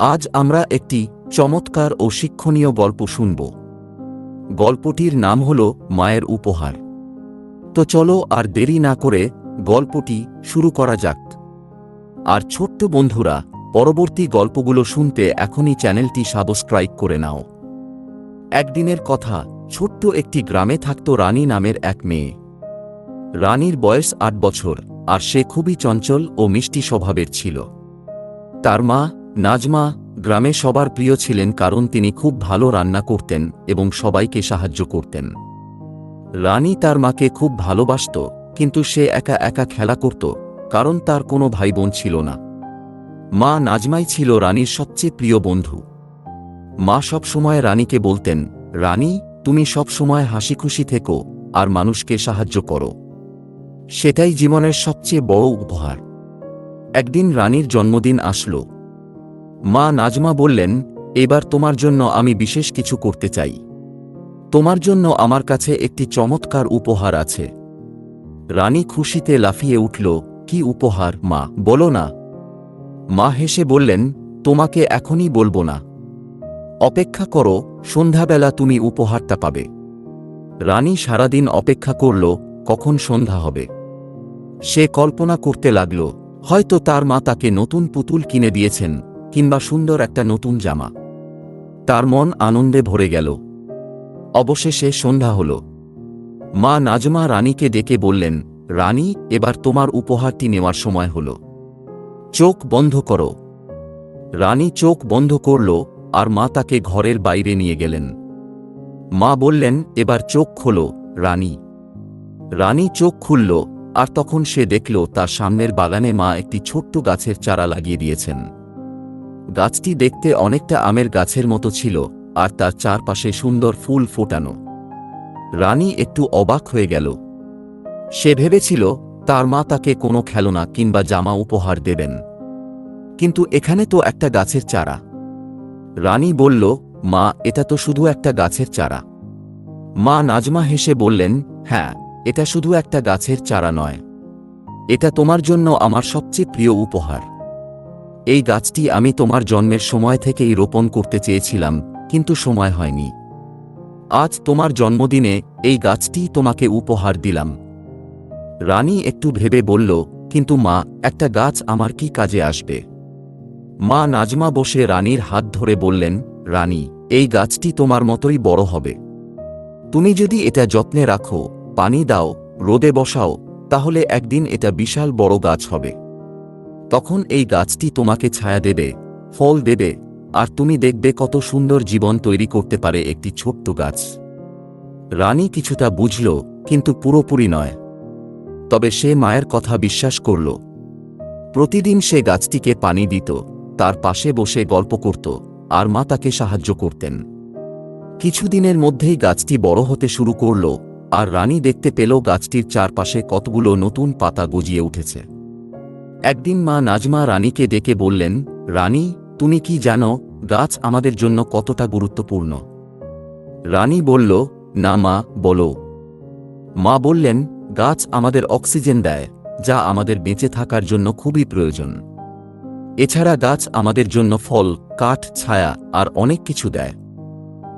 আজ আমরা একটি চমৎকার ও শিক্ষণীয় গল্প শুনব। গল্পটির নাম হল মায়ের উপহার। তো চলো আর দেরি না করে গল্পটি শুরু করা যাক। আর ছোট্ট বন্ধুরা, পরবর্তী গল্পগুলো শুনতে এখনই চ্যানেলটি সাবস্ক্রাইব করে নাও। একদিনের কথা, ছোট্ট একটি গ্রামে থাকত রানী নামের এক মেয়ে। রানীর বয়স ৮ বছর, আর সে খুবই চঞ্চল ও মিষ্টি স্বভাবের ছিল। তার মা নাজমা গ্রামে সবার প্রিয় ছিলেন, কারণ তিনি খুব ভালো রান্না করতেন এবং সবাইকে সাহায্য করতেন। রানী তার মাকে খুব ভালোবাসত, কিন্তু সে একা একা খেলা করত, কারণ তার কোনো ভাই বোন ছিল না। মা নাজমাই ছিল রানীর সবচেয়ে প্রিয় বন্ধু। মা সবসময় রানীকে বলতেন, রানী, তুমি সবসময় হাসিখুশি থেকো আর মানুষকে সাহায্য করো। সেটাই জীবনের সবচেয়ে বড় উপহার। একদিন রানীর জন্মদিন আসলো। মা নাজমা বললেন, এবার তোমার জন্য আমি বিশেষ কিছু করতে চাই। তোমার জন্য আমার কাছে একটি চমৎকার উপহার আছে। রানী খুশিতে লাফিয়ে উঠল, কি উপহার মা, বলো না। মা হেসে বললেন, তোমাকে এখনই বলবো না, অপেক্ষা করো, সন্ধ্যাবেলা তুমি উপহারটা পাবে। রানী সারাদিন অপেক্ষা করল কখন সন্ধ্যা হবে। সে কল্পনা করতে লাগল, হয়তো তার মা তাকে নতুন পুতুল কিনে দিয়েছেন, কিংবা সুন্দর একটা নতুন জামা। তার মন আনন্দে ভরে গেল। অবশেষে সন্ধ্যা হল। মা নাজমা রানীকে ডেকে বললেন, রানী, এবার তোমার উপহারটি নেওয়ার সময় হল। চোখ বন্ধ করো। রানী চোখ বন্ধ করল, আর মা তাকে ঘরের বাইরে নিয়ে গেলেন। মা বললেন, এবার চোখ খোলো রানী। রানী চোখ খুলল, আর তখন সে দেখল তার সামনের বাগানে মা একটি ছোট্ট গাছের চারা লাগিয়ে দিয়েছেন। গাছটি দেখতে অনেকটা আমের গাছের মতো ছিল, আর তার চারপাশে সুন্দর ফুল ফোটানো। রানী একটু অবাক হয়ে গেল। সে ভেবেছিল তার মা তাকে কোনো খেলনা কিংবা জামা উপহার দেবেন, কিন্তু এখানে তো একটা গাছের চারা। রানী বলল, মা, এটা তো শুধু একটা গাছের চারা। মা নাজমা হেসে বললেন, হ্যাঁ, এটা শুধু একটা গাছের চারা নয়, এটা তোমার জন্য আমার সবচেয়ে প্রিয় উপহার। এই গাছটি আমি তোমার জন্মের সময় থেকেই রোপণ করতে চেয়েছিলাম, কিন্তু সময় হয়নি। আজ তোমার জন্মদিনে এই গাছটি তোমাকে উপহার দিলাম। রানী একটু ভেবে বলল, কিন্তু মা, একটা গাছ আমার কি কাজে আসবে? মা নাজমা বসে রানীর হাত ধরে বললেন, রানী, এই গাছটি তোমার মতোই বড় হবে। তুমি যদি এটা যত্নে রাখো, পানি দাও, রোদে বসাও, তাহলে একদিন এটা বিশাল বড় গাছ হবে। তখন এই গাছটি তোমাকে ছায়া দেবে, ফল দেবে, আর তুমি দেখবে কত সুন্দর জীবন তৈরি করতে পারে একটি ছোট্ট গাছ। রানী কিছুটা বুঝল, কিন্তু পুরোপুরি নয়। তবে সে মায়ের কথা বিশ্বাস করল। প্রতিদিন সে গাছটিকে পানি দিত, তার পাশে বসে গল্প করত, আর মা তাকে সাহায্য করতেন। কিছুদিনের মধ্যেই গাছটি বড় হতে শুরু করল, আর রানী দেখতে পেল গাছটির চারপাশে কতগুলো নতুন পাতা গজিয়ে উঠেছে। একদিন মা নাজমা রানীকে ডেকে বললেন, রানী, তুমি কি জানো গাছ আমাদের জন্য কতটা গুরুত্বপূর্ণ? রানী বলল, না মা, বলো। মা বললেন, গাছ আমাদের অক্সিজেন দেয়, যা আমাদের বেঁচে থাকার জন্য খুবই প্রয়োজন। এছাড়া গাছ আমাদের জন্য ফল, কাঠ, ছায়া আর অনেক কিছু দেয়।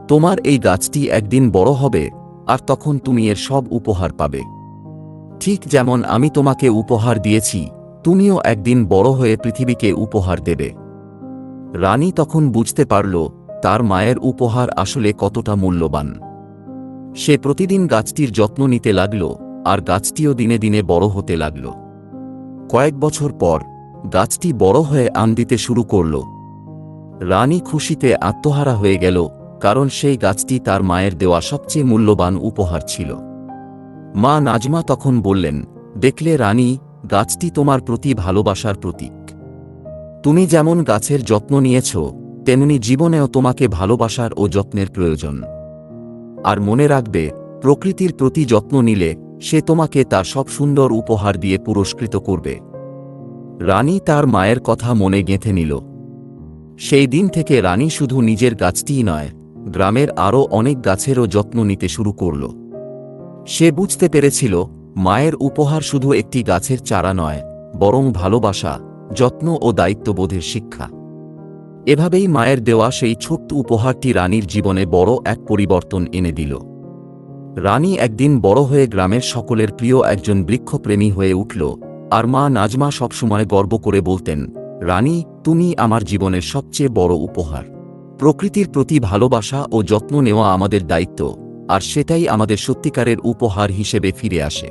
তোমার এই গাছটি একদিন বড় হবে, আর তখন তুমি এর সব উপহার পাবে। ঠিক যেমন আমি তোমাকে উপহার দিয়েছি, তুমিও একদিন বড় হয়ে পৃথিবীকে উপহার দেবে। রানী তখন বুঝতে পারল তার মায়ের উপহার আসলে কতটা মূল্যবান। সে প্রতিদিন গাছটির যত্ন নিতে লাগল, আর গাছটিও দিনে দিনে বড় হতে লাগল। কয়েক বছর পর গাছটি বড় হয়ে আম দিতে শুরু করল। রানী খুশিতে আত্মহারা হয়ে গেল, কারণ সেই গাছটি তার মায়ের দেওয়া সবচেয়ে মূল্যবান উপহার ছিল। মা নাজমা তখন বললেন, দেখলে রানী, গাছটি তোমার প্রতি ভালোবাসার প্রতীক। তুমি যেমন গাছের যত্ন নিয়েছ, তেমনি জীবনেও তোমাকে ভালোবাসার ও যত্নের প্রয়োজন। আর মনে রাখবে, প্রকৃতির প্রতি যত্ন নিলে সে তোমাকে তার সব সুন্দর উপহার দিয়ে পুরস্কৃত করবে। রানী তার মায়ের কথা মনে গেঁথে নিল। সেই দিন থেকে রানী শুধু নিজের গাছটিই নয়, গ্রামের আরও অনেক গাছেরও যত্ন নিতে শুরু করল। সে বুঝতে পেরেছিল, মায়ের উপহার শুধু একটি গাছের চারা নয়, বরং ভালোবাসা, যত্ন ও দায়িত্ববোধের শিক্ষা। এভাবেই মায়ের দেওয়া সেই ছোট্ট উপহারটি রানীর জীবনে বড় এক পরিবর্তন এনে দিল। রানী একদিন বড় হয়ে গ্রামের সকলের প্রিয় একজন বৃক্ষপ্রেমী হয়ে উঠল, আর মা নাজমা সবসময় গর্ব করে বলতেন, রানী, তুমি আমার জীবনের সবচেয়ে বড় উপহার। প্রকৃতির প্রতি ভালোবাসা ও যত্ন নেওয়া আমাদের দায়িত্ব, আর সেটাই আমাদের সত্যিকারের উপহার হিসেবে ফিরে আসে।